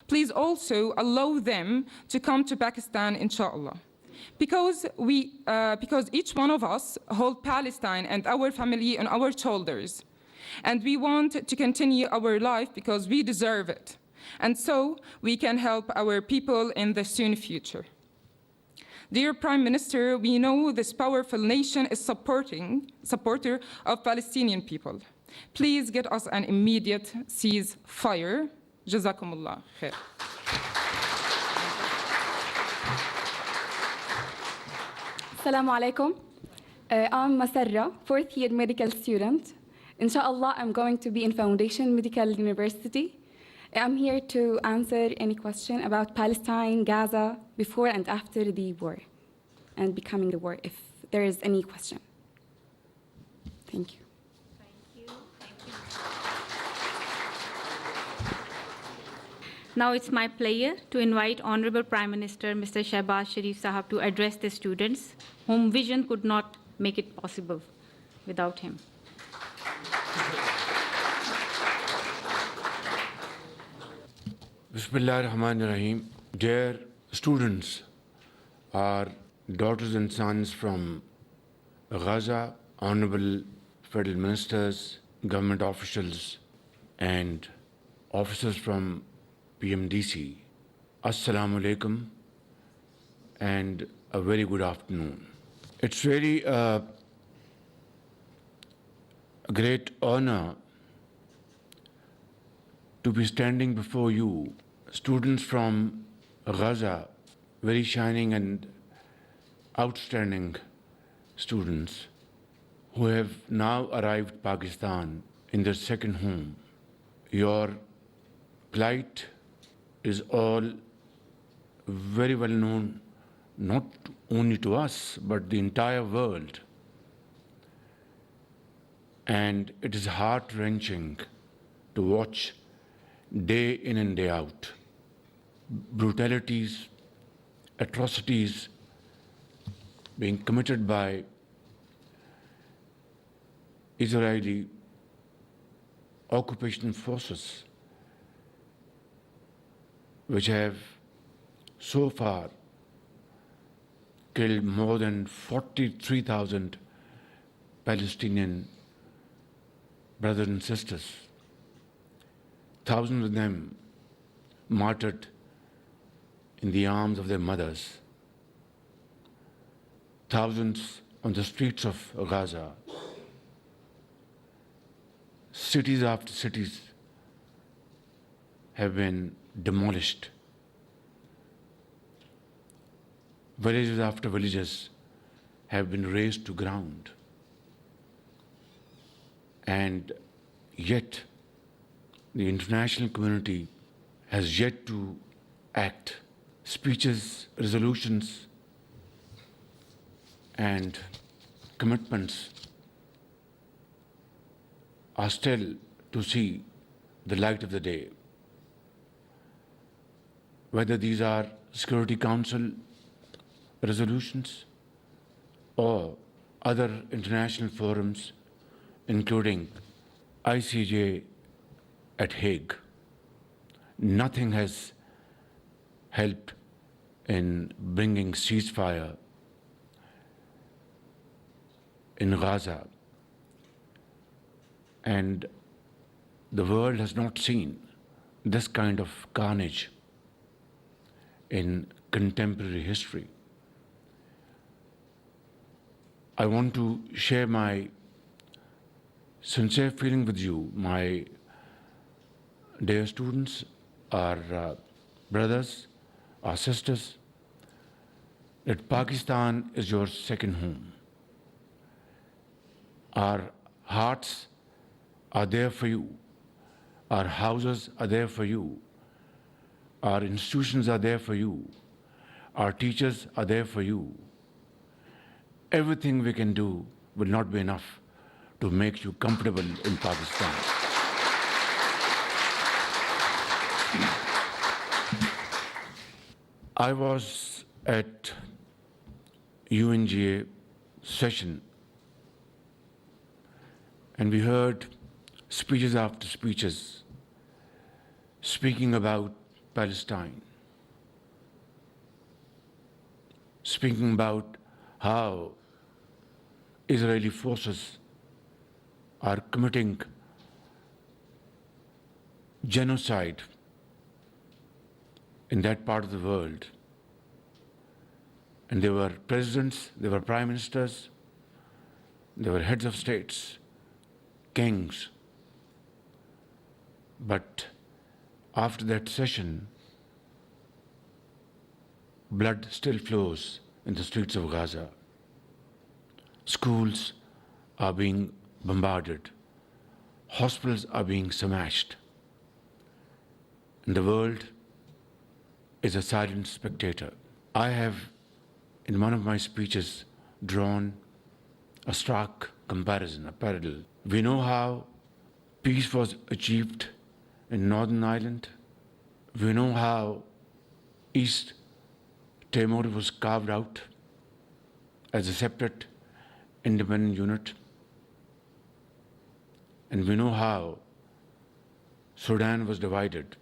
please also allow them to come to Pakistan, inshallah. Because each one of us hold Palestine and our family on our shoulders. And we want to continue our life because we deserve it. And so we can help our people in the soon future. Dear Prime Minister, we know this powerful nation is supporter of Palestinian people. Please get us an immediate ceasefire. Jazakumullah khair. Assalamu alaikum. I'm Masarra, fourth year medical student. Inshallah, I'm going to be in Foundation Medical University. I'm here to answer any question about Palestine, Gaza, before and after the war, and becoming the war, if there is any question. Thank you. Thank you. Now it's my pleasure to invite Honorable Prime Minister Mr. Shehbaz Sharif Sahab to address the students, whom vision could not make it possible without him. Bismillah ar-Rahman ar-Rahim. Dear students, our daughters and sons from Gaza, honorable federal ministers, government officials, and officers from PMDC, Assalamu alaikum, and a very good afternoon. It's really a great honor to be standing before you, students from Gaza, very shining and outstanding students who have now arrived Pakistan in their second home. Your plight is all very well known, not only to us, but the entire world. And it is heart-wrenching to watch day in and day out brutalities, atrocities being committed by Israeli occupation forces, which have so far killed more than 43,000 Palestinian brothers and sisters. Thousands of them martyred in the arms of their mothers. Thousands on the streets of Gaza. Cities after cities have been demolished. Villages after villages have been razed to ground. And yet, the international community has yet to act. Speeches, resolutions, and commitments are still to see the light of the day. Whether these are Security Council resolutions or other international forums, including ICJ at Hague, nothing has helped in bringing ceasefire in Gaza. And the world has not seen this kind of carnage in contemporary history. I want to share my sincere feeling with you, my dear students, our brothers, our sisters, that Pakistan is your second home. Our hearts are there for you. Our houses are there for you. Our institutions are there for you. Our teachers are there for you. Everything we can do will not be enough to make you comfortable in Pakistan. I was at UNGA session and we heard speeches after speeches speaking about Palestine, speaking about how Israeli forces are committing genocide in that part of the world. And they were presidents, they were prime ministers, they were heads of states, kings. But after that session, blood still flows in the streets of Gaza. Schools are being bombarded. Hospitals are being smashed. And the world is a silent spectator. I have, in one of my speeches, drawn a stark comparison, a parallel. We know how peace was achieved in Northern Ireland. We know how East Timor was carved out as a separate independent unit. And we know how Sudan was divided.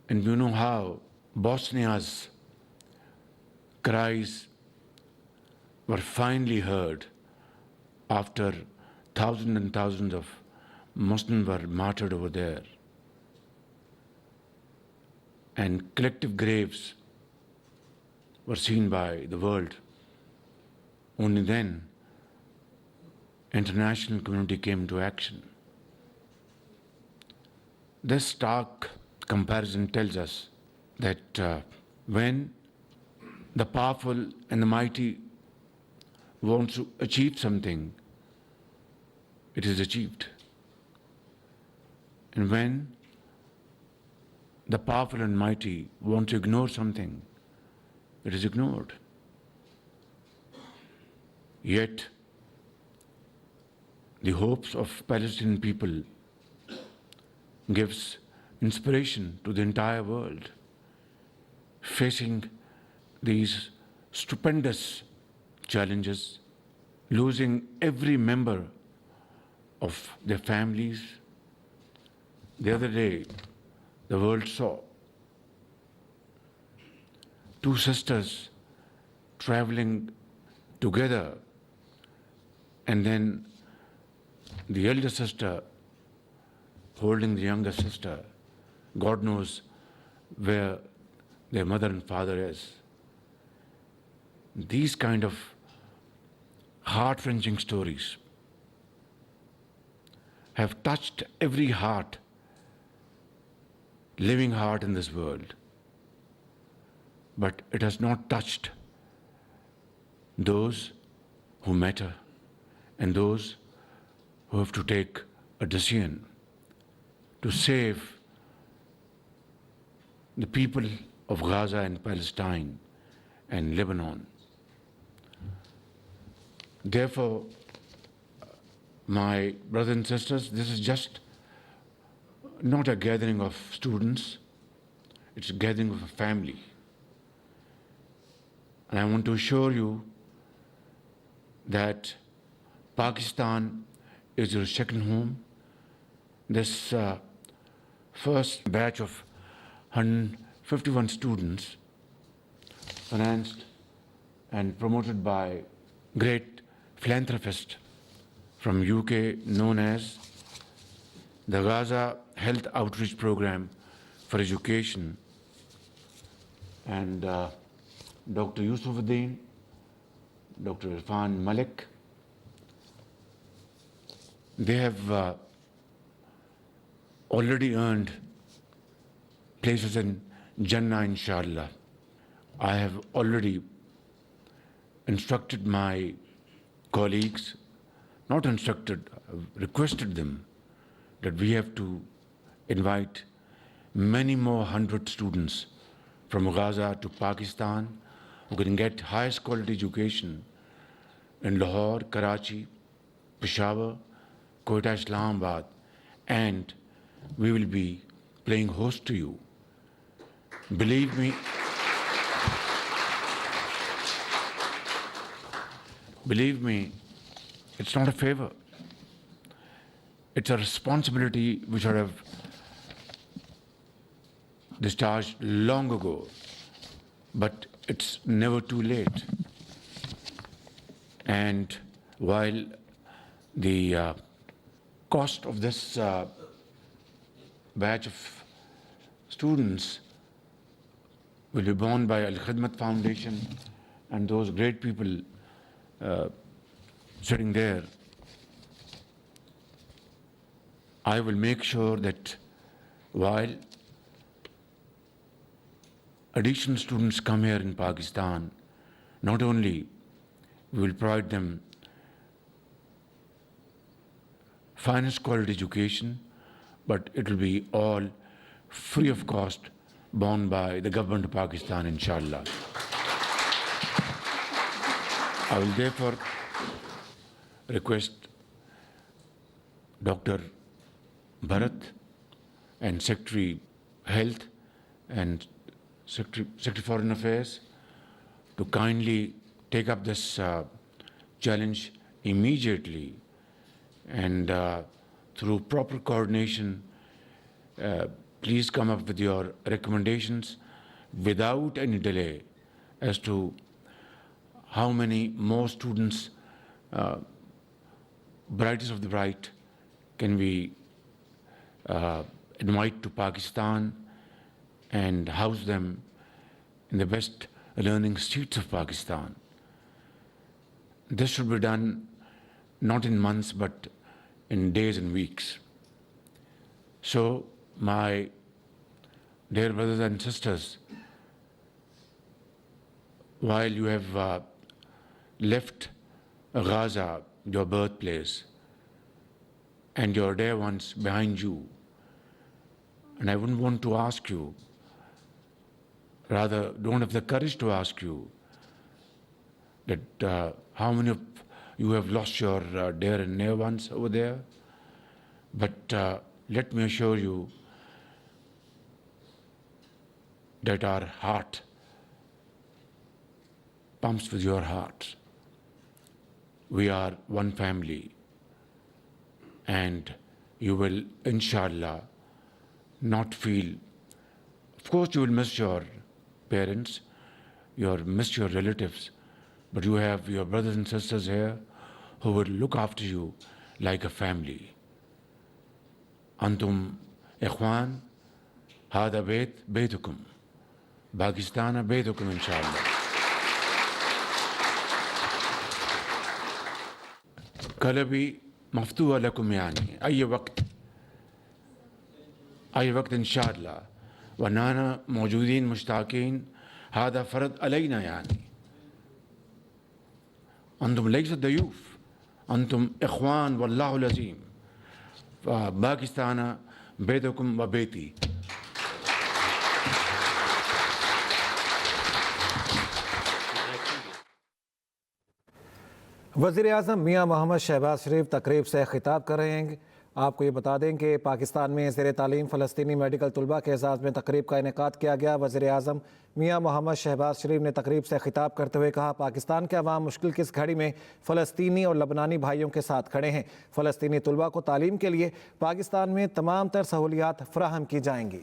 And we know how Bosnia's cries were finally heard after thousands and thousands of Muslims were martyred over there. And collective graves were seen by the world. Only then, international community came into action. This stark comparison tells us that when the powerful and the mighty want to achieve something, it is achieved. And when the powerful and mighty want to ignore something, it is ignored. Yet, the hopes of Palestinian people gives inspiration to the entire world, facing these stupendous challenges, losing every member of their families. The other day, the world saw two sisters traveling together, and then the elder sister holding the younger sister. God knows where their mother and father is. These kind of heart-wrenching stories have touched every heart, living heart in this world. But it has not touched those who matter and those who have to take a decision to save the people of Gaza and Palestine and Lebanon. Therefore, my brothers and sisters, this is just not a gathering of students, it's a gathering of a family. And I want to assure you that Pakistan is your second home. This first batch of 151 students, financed and promoted by great philanthropist from UK known as the Gaza Health Outreach Program for Education, and Dr. Yusufuddin, Dr. Irfan Malik. They have already earned places in Jannah, inshallah. I have already instructed my colleagues, not instructed, requested them that we have to invite many more 100 students from Gaza to Pakistan who can get highest quality education in Lahore, Karachi, Peshawar, Quetta, Islamabad, and we will be playing host to you. Believe me, it's not a favor. It's a responsibility which I have discharged long ago, but it's never too late. And while the cost of this batch of students will be borne by Al Khidmat Foundation and those great people sitting there, I will make sure that while additional students come here in Pakistan, not only we will provide them finest quality education, but it will be all free of cost, borne by the government of Pakistan, inshallah. I will therefore request Dr. Bharat and Secretary Health and Secretary Foreign Affairs to kindly take up this challenge immediately, and through proper coordination, please come up with your recommendations without any delay as to how many more students, brightest of the bright, can we invite to Pakistan and house them in the best learning streets of Pakistan. This should be done not in months, but in days and weeks. So, my dear brothers and sisters, while you have left Gaza, your birthplace, and your dear ones behind you, and I wouldn't want to ask you, rather don't have the courage to ask you, that how many of you have lost your dear and near ones over there. But let me assure you that our heart pumps with your heart. We are one family, and you will, inshallah, not feel. Of course, you will miss your parents, you miss your relatives, but you have your brothers and sisters here who will look after you like a family. Antum ikhwan, hada baytukum, Pakistan baytukum, inshallah. Kalabi maftuha lakum yani, أي وقت إن شاء الله ونانا موجودين مشتاقين هذا فرض علينا يعني أنتم ليست ضيوف أنتم إخوان والله العظيم فباكستان بيتكم وبيتي वज़ीर-ए-आज़म मियां मोहम्मद शहबाज शरीफ तकरीब से खिताब कर रहे हैं। आपको ये बता दें कि पाकिस्तान में ज़ेर तालीम फ़लस्तीनी मेडिकल तलबा के एज़ाज़ में तकरीब का इनेकाद किया गया। वज़ीर-ए-आज़म मियां मोहम्मद शहबाज शरीफ ने तकरीब से खिताब करते हुए कहा, पाकिस्तान के अवाम मुश्किल की इस घड़ी में फ़लस्तीनी और लबनानी भाइयों के साथ खड़े हैं। फ़लस्तीनी तलबा को तालीम के लिए पाकिस्तान में तमाम तर सहूलियात फ़राहम की जाएंगी।